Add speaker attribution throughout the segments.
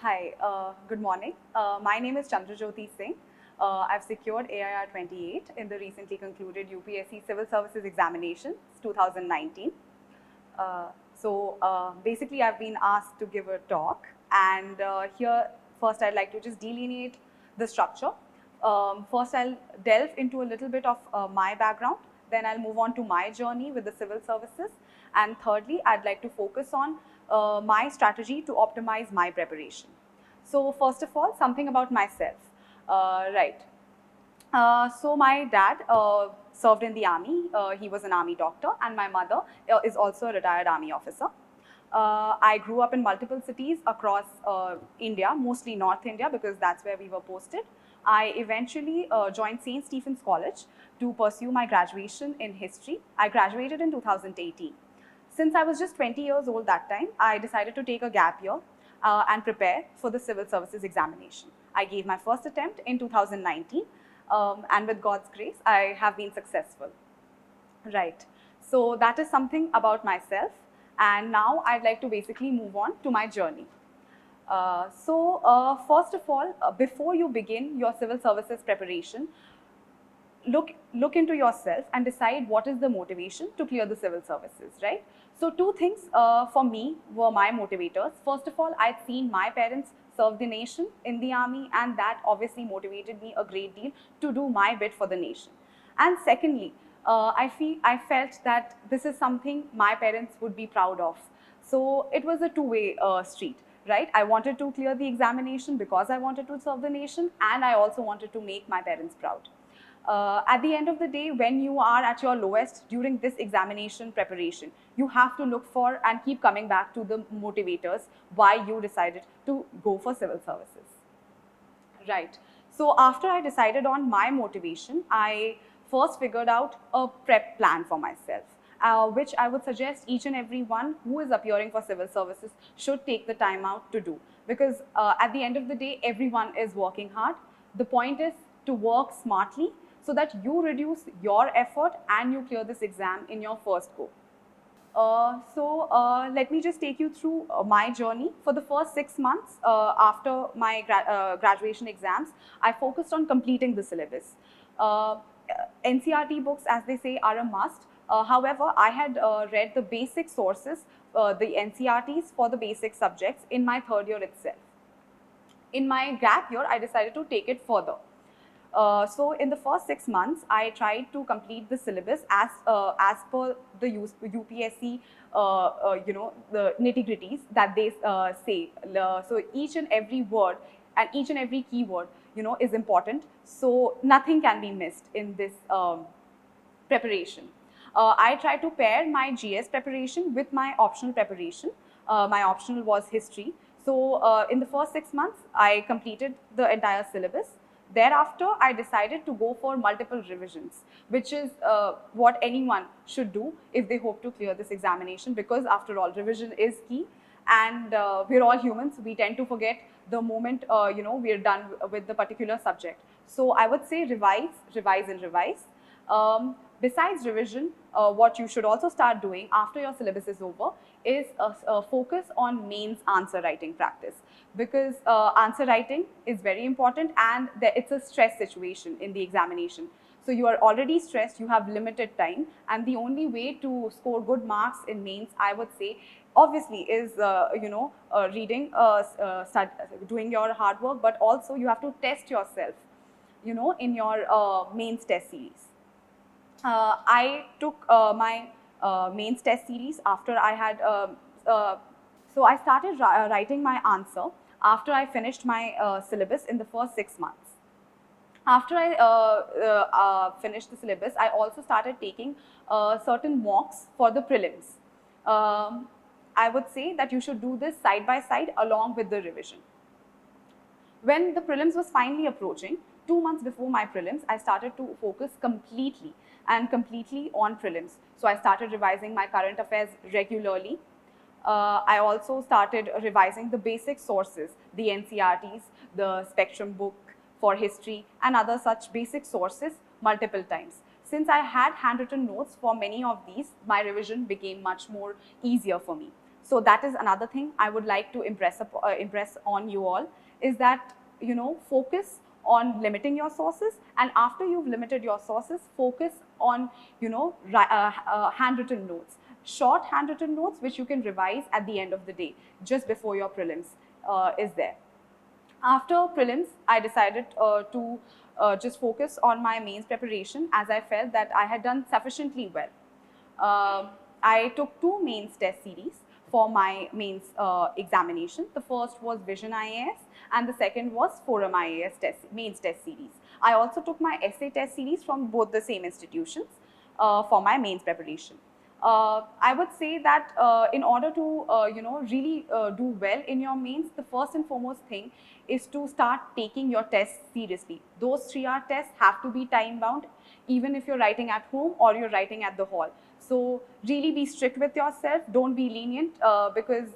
Speaker 1: Hi, good morning. My name is Chandrajyoti Singh. I've secured AIR 28 in the recently concluded UPSC Civil Services Examinations 2019. Basically, I've been asked to give a talk, and here first I'd like to just delineate the structure. First, I'll delve into a little bit of my background, then I'll move on to my journey with the civil services, and thirdly, I'd like to focus on my strategy to optimize my preparation. So first of all, something about myself. Right. So my dad served in the army. He was an army doctor, and my mother is also a retired army officer. I grew up in multiple cities across India, mostly North India, because that's where we were posted. I eventually joined St. Stephen's College to pursue my graduation in history. I graduated in 2018. Since I was just 20 years old that time, I decided to take a gap year and prepare for the civil services examination. I gave my first attempt in 2019, and with God's grace, I have been successful. Right. So that is something about myself, and now I'd like to basically move on to my journey. First of all, before you begin your civil services preparation, look into yourself and decide what is the motivation to clear the civil services, right? So two things for me were my motivators. First of all, I'd seen my parents serve the nation in the army, and that obviously motivated me a great deal to do my bit for the nation. And secondly, I felt that this is something my parents would be proud of. So it was a two-way street, right? I wanted to clear the examination because I wanted to serve the nation, and I also wanted to make my parents proud. At the end of the day, when you are at your lowest during this examination preparation, you have to look for and keep coming back to the motivators why you decided to go for civil services. Right. So after I decided on my motivation, I first figured out a prep plan for myself, which I would suggest each and every one who is appearing for civil services should take the time out to do. Because at the end of the day, everyone is working hard. The point is to work smartly so that you reduce your effort and you clear this exam in your first go. Let me just take you through my journey. For the first 6 months after my graduation exams, I focused on completing the syllabus. NCERT books, as they say, are a must. However, I had read the basic sources, the NCERTs for the basic subjects in my third year itself. In my gap year, I decided to take it further. So in the first 6 months, I tried to complete the syllabus as per the UPSC, the nitty-gritties that they say. So each and every word and each and every keyword, is important. So nothing can be missed in this preparation. I tried to pair my GS preparation with my optional preparation. My optional was history. So in the first 6 months, I completed the entire syllabus. Thereafter, I decided to go for multiple revisions, which is what anyone should do if they hope to clear this examination, because after all, revision is key, and we're all humans. We tend to forget the moment we're done with the particular subject. So I would say revise, revise, and revise. Besides revision, what you should also start doing after your syllabus is over is focus on mains answer writing practice, because answer writing is very important, and it's a stress situation in the examination. So you are already stressed, you have limited time, and the only way to score good marks in mains, I would say, obviously is reading, doing your hard work, but also you have to test yourself, in your mains test series. I took my mains test series after I had, so I started writing my answer after I finished my syllabus in the first 6 months. After I finished the syllabus, I also started taking certain mocks for the prelims. I would say that you should do this side by side along with the revision. When the prelims was finally approaching, 2 months before my prelims, I started to focus completely on prelims. So I started revising my current affairs regularly. I also started revising the basic sources, the NCERTs, the Spectrum book for history, and other such basic sources multiple times. Since I had handwritten notes for many of these, my revision became much more easier for me. So that is another thing I would like to impress on you all, is that, you know, focus on limiting your sources, and after you've limited your sources, focus on, you know, handwritten notes, short handwritten notes which you can revise at the end of the day, just before your prelims is there. After prelims, I decided to just focus on my mains preparation, as I felt that I had done sufficiently well. I took 2 mains test series for my mains examination. The first was Vision IAS and the second was Forum IAS mains test series. I also took my essay test series from both the same institutions for my mains preparation. I would say that in order to you know, really do well in your mains, the first and foremost thing is to start taking your tests seriously. Those 3-hour tests have to be time bound, even if you're writing at home or you're writing at the hall. So really be strict with yourself, don't be lenient, because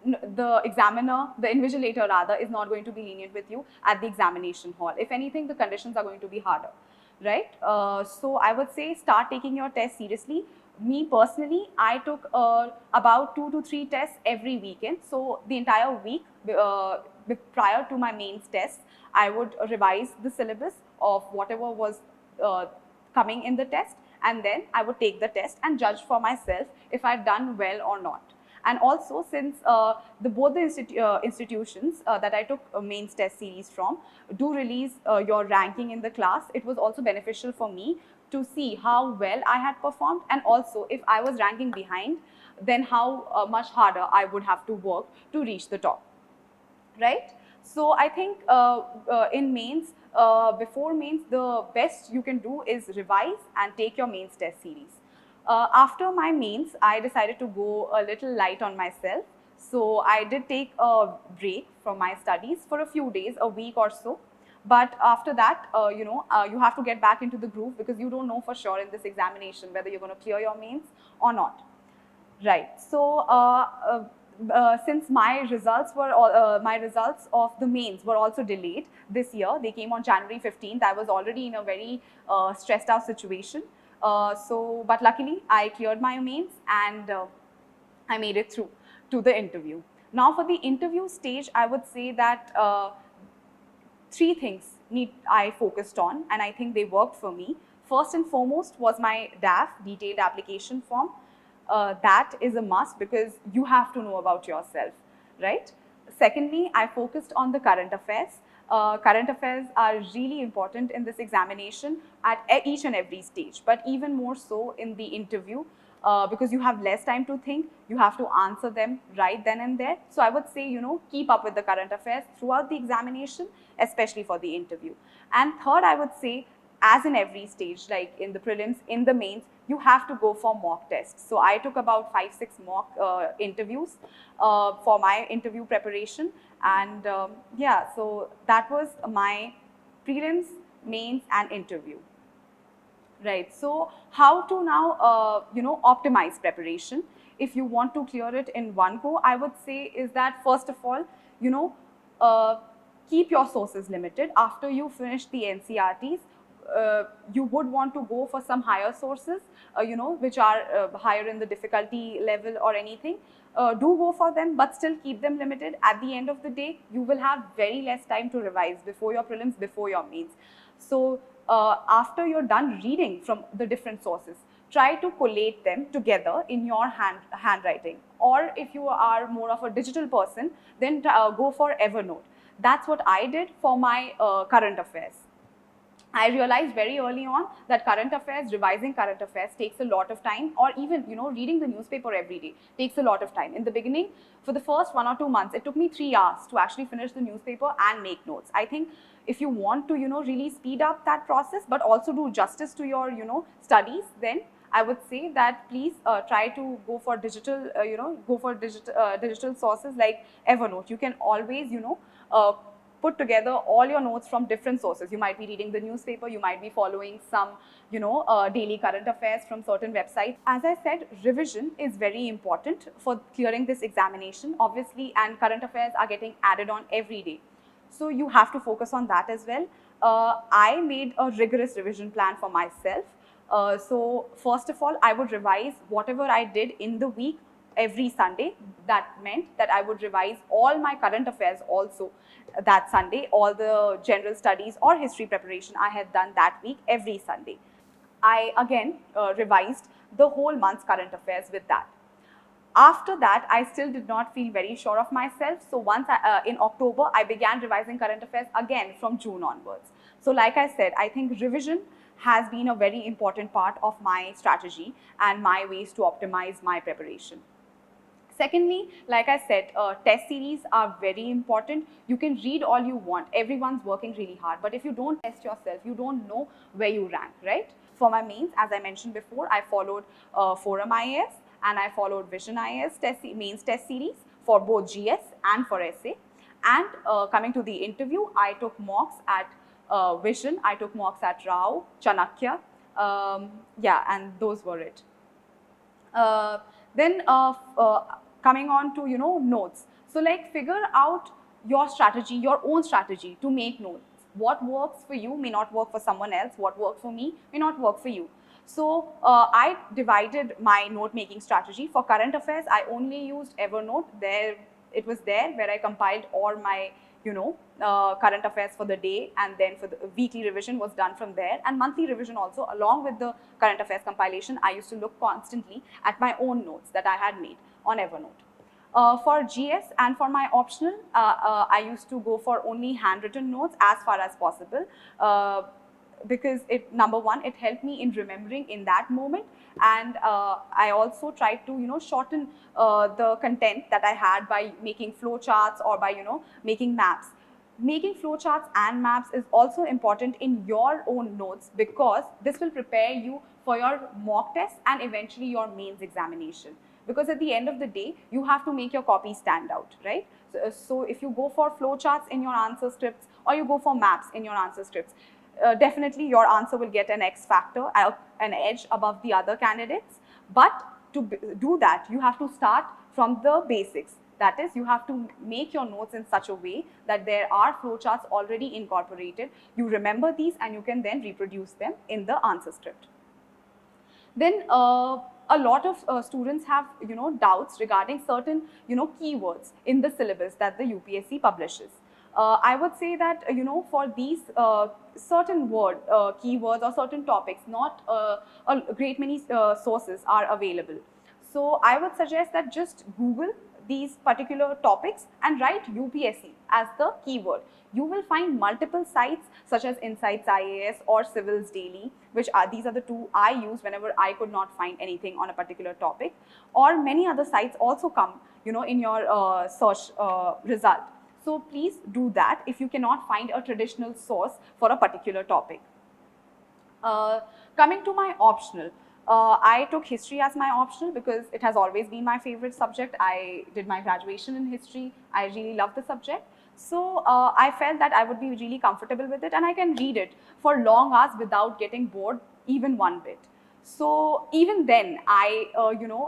Speaker 1: the examiner, the invigilator rather, is not going to be lenient with you at the examination hall. If anything, the conditions are going to be harder, right? So I would say start taking your test seriously. Me personally, I took about 2 to 3 tests every weekend. So the entire week prior to my mains test, I would revise the syllabus of whatever was coming in the test, and then I would take the test and judge for myself if I've done well or not. And also, since both the institutions that I took mains test series from do release your ranking in the class, it was also beneficial for me to see how well I had performed, and also if I was ranking behind, then how much harder I would have to work to reach the top, right? So I think in mains, before mains, the best you can do is revise and take your mains test series. After my mains, I decided to go a little light on myself. So I did take a break from my studies for a few days, a week or so. But after that, you know, you have to get back into the groove, because you don't know for sure in this examination whether you're going to clear your mains or not. Right. So since my results of the mains were also delayed this year, they came on January 15th. I was already in a very stressed out situation. But luckily I cleared my mains, and I made it through to the interview. Now for the interview stage, I would say that 3 things I focused on, and I think they worked for me. First and foremost was my DAF, detailed application form. That is a must, because you have to know about yourself, right? Secondly, I focused on the current affairs. Current affairs are really important in this examination at each and every stage, but even more so in the interview, because you have less time to think, you have to answer them right then and there. So I would say, you know, keep up with the current affairs throughout the examination, especially for the interview. And third, I would say, as in every stage, like in the prelims, in the mains, you have to go for mock tests. So I took about 5-6 mock interviews for my interview preparation. And yeah, so that was my prelims, mains and interview. Right. So how to now, you know, optimize preparation if you want to clear it in one go, I would say is that first of all, you know, keep your sources limited. After you finish the NCERTs, you would want to go for some higher sources, you know, which are higher in the difficulty level or anything. Do go for them, but still keep them limited. At the end of the day, you will have very less time to revise before your prelims, before your mains. So after you're done reading from the different sources, try to collate them together in your handwriting. Or if you are more of a digital person, then go for Evernote. That's what I did for my current affairs. I realized very early on that current affairs, revising current affairs takes a lot of time, or even, you know, reading the newspaper every day takes a lot of time. In the beginning, for the first 1 or 2 months, it took me 3 hours to actually finish the newspaper and make notes. I think if you want to, you know, really speed up that process, but also do justice to your, you know, studies, then I would say that please try to go for digital, you know, go for digital sources like Evernote. You can always, you know, put together all your notes from different sources. You might be reading the newspaper, you might be following some, you know, daily current affairs from certain websites. As I said, revision is very important for clearing this examination, obviously, and current affairs are getting added on every day. So you have to focus on that as well. I made a rigorous revision plan for myself. So first of all, I would revise whatever I did in the week every Sunday. That meant that I would revise all my current affairs also that Sunday, all the general studies or history preparation I had done that week every Sunday. I again revised the whole month's current affairs with that. After that, I still did not feel very sure of myself. So once in October, I began revising current affairs again from June onwards. So like I said, I think revision has been a very important part of my strategy and my ways to optimize my preparation. Secondly, like I said, test series are very important. You can read all you want. Everyone's working really hard. But if you don't test yourself, you don't know where you rank, right? For my mains, as I mentioned before, I followed Forum IAS and I followed Vision IAS mains test series for both GS and for essay. And coming to the interview, I took mocks at Vision, I took mocks at Rao, Chanakya, yeah, and those were it. Then coming on to, notes. So like figure out your strategy, your own strategy to make notes. What works for you may not work for someone else. What works for me may not work for you. So I divided my note making strategy. For current affairs, I only used Evernote. It was there where I compiled all my current affairs for the day, and then for the weekly revision was done from there, and monthly revision also. Along with the current affairs compilation, I used to look constantly at my own notes that I had made on Evernote. For GS and for my optional, I used to go for only handwritten notes as far as possible. Because number one, it helped me in remembering in that moment, and I also tried to shorten the content that I had by making flow charts or by making maps. Making flow charts and maps is also important in your own notes, because this will prepare you for your mock test and eventually your mains examination. Because at the end of the day, you have to make your copy stand out, right? So if you go for flow charts in your answer scripts or you go for maps in your answer scripts, definitely your answer will get an X factor, an edge above the other candidates. But to do that, you have to start from the basics. That is, you have to make your notes in such a way that there are flowcharts already incorporated. You remember these and you can then reproduce them in the answer script. Then a lot of students have doubts regarding certain keywords in the syllabus that the UPSC publishes. I would say that for these certain keywords or certain topics, not a great many sources are available. So I would suggest that just Google these particular topics and write UPSC as the keyword. You will find multiple sites such as Insights IAS or Civils Daily, these are the two I use whenever I could not find anything on a particular topic, or many other sites also come in your search result. So please do that if you cannot find a traditional source for a particular topic. Coming to my optional, I took history as my optional because it has always been my favorite subject. I did my graduation in history. I really love the subject. So I felt that I would be really comfortable with it and I can read it for long hours without getting bored even one bit. So even then, I,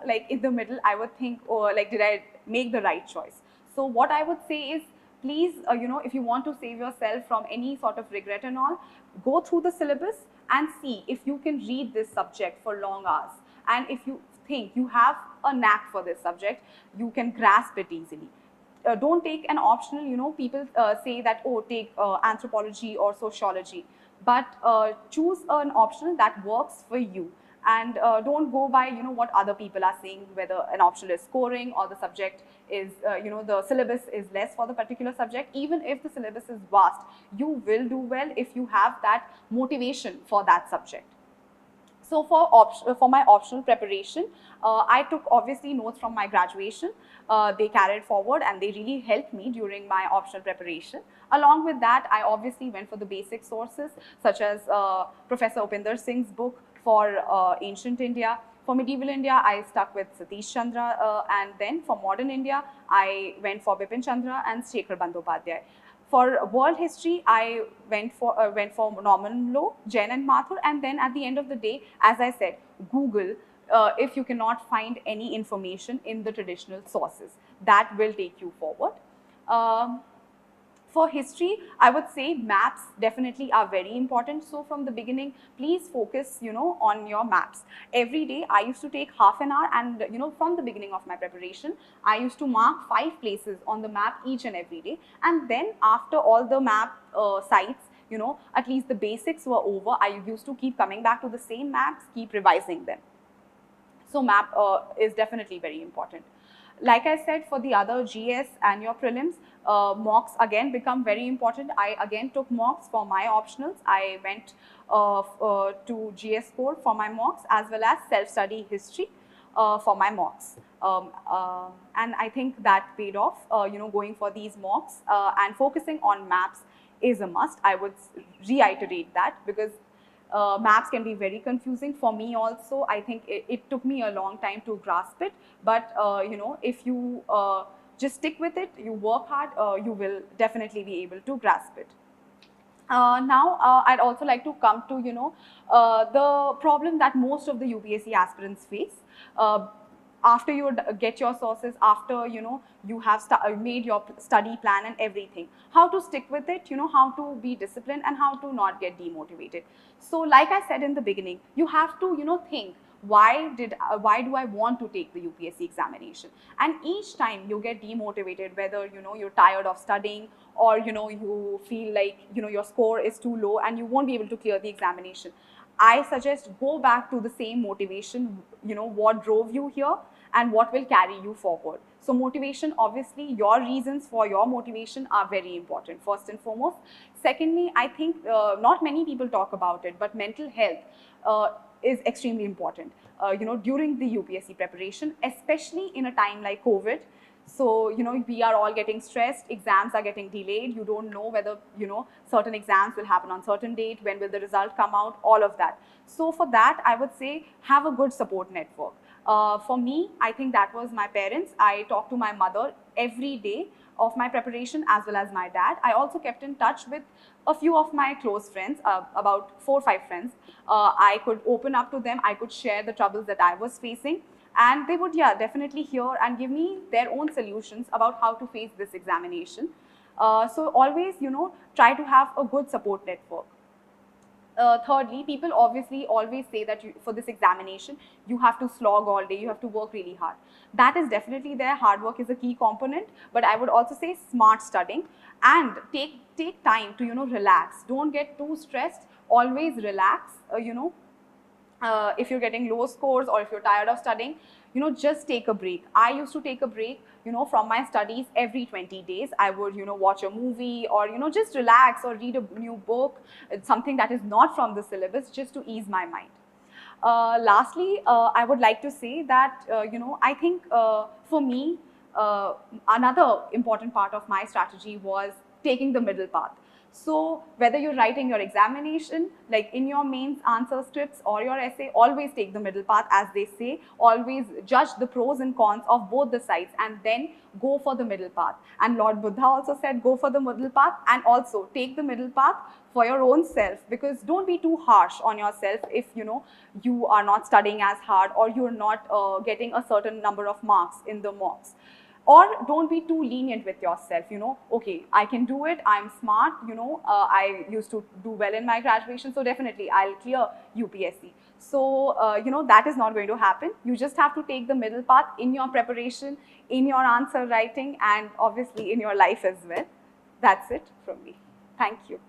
Speaker 1: like in the middle, I would think, oh, like, did I make the right choice? So what I would say is, please, if you want to save yourself from any sort of regret and all, go through the syllabus and see if you can read this subject for long hours. And if you think you have a knack for this subject, you can grasp it easily. Don't take an optional, people say that, oh, take anthropology or sociology, but choose an optional that works for you. And don't go by, what other people are saying, whether an optional is scoring or the subject is, the syllabus is less for the particular subject. Even if the syllabus is vast, you will do well if you have that motivation for that subject. So for my optional preparation, I took obviously notes from my graduation. They carried forward and they really helped me during my optional preparation. Along with that, I obviously went for the basic sources such as Professor Upinder Singh's book for ancient India. For medieval India, I stuck with Satish Chandra, and then for modern India, I went for Bipin Chandra and Shekhar Bandyopadhyay. For world history, I went for Norman Low, Jain and Mathur, and then at the end of the day, as I said, Google if you cannot find any information in the traditional sources. That will take you forward. For history, I would say maps definitely are very important. So from the beginning, please focus, on your maps. Every day, I used to take half an hour, and from the beginning of my preparation, I used to mark 5 places on the map each and every day. And then after all the map sites, at least the basics were over, I used to keep coming back to the same maps, keep revising them. So map is definitely very important. Like I said, for the other GS and your prelims, mocks again become very important. I again took mocks for my optionals. I went to GS core for my mocks, as well as self-study history for my mocks. And I think that paid off, going for these mocks and focusing on maps is a must. I would reiterate that, because maps can be very confusing for me also. I think it took me a long time to grasp it, but if you just stick with it, you work hard, you will definitely be able to grasp it. Now, I'd also like to come to, the problem that most of the UPSC aspirants face. After you get your sources, after you have made your study plan and everything, how to stick with it, how to be disciplined and how to not get demotivated. So like I said in the beginning, you have to think, why do I want to take the UPSC examination? And each time you get demotivated, whether you're tired of studying, or you feel like your score is too low and you won't be able to clear the examination, I suggest go back to the same motivation, what drove you here and what will carry you forward. So motivation, obviously, your reasons for your motivation are very important, first and foremost. Secondly, I think not many people talk about it, but mental health is extremely important, during the UPSC preparation, especially in a time like COVID. So, we are all getting stressed, exams are getting delayed, you don't know whether, certain exams will happen on certain date, when will the result come out, all of that. So for that, I would say, have a good support network. For me, I think that was my parents. I talked to my mother every day of my preparation, as well as my dad. I also kept in touch with a few of my close friends, about 4 or 5 friends. I could open up to them, I could share the troubles that I was facing, and they would, definitely hear and give me their own solutions about how to face this examination. So always, try to have a good support network. Thirdly, people obviously always say that for this examination, you have to slog all day, you have to work really hard. That is definitely there. Hard work is a key component, but I would also say smart studying, and take time to, relax. Don't get too stressed. Always relax, if you're getting low scores or if you're tired of studying, just take a break. I used to take a break, from my studies every 20 days. I would, watch a movie, or, just relax or read a new book. It's something that is not from the syllabus, just to ease my mind. Lastly, I would like to say that, I think for me, another important part of my strategy was taking the middle path. So whether you're writing your examination, like in your mains answer scripts or your essay, always take the middle path, as they say. Always judge the pros and cons of both the sides and then go for the middle path. And Lord Buddha also said, go for the middle path, and also take the middle path for your own self, because don't be too harsh on yourself if you are not studying as hard, or you're not getting a certain number of marks in the mocks. Or don't be too lenient with yourself, okay, I can do it, I'm smart, I used to do well in my graduation, so definitely I'll clear UPSC. So, that is not going to happen. You just have to take the middle path in your preparation, in your answer writing, and obviously in your life as well. That's it from me. Thank you.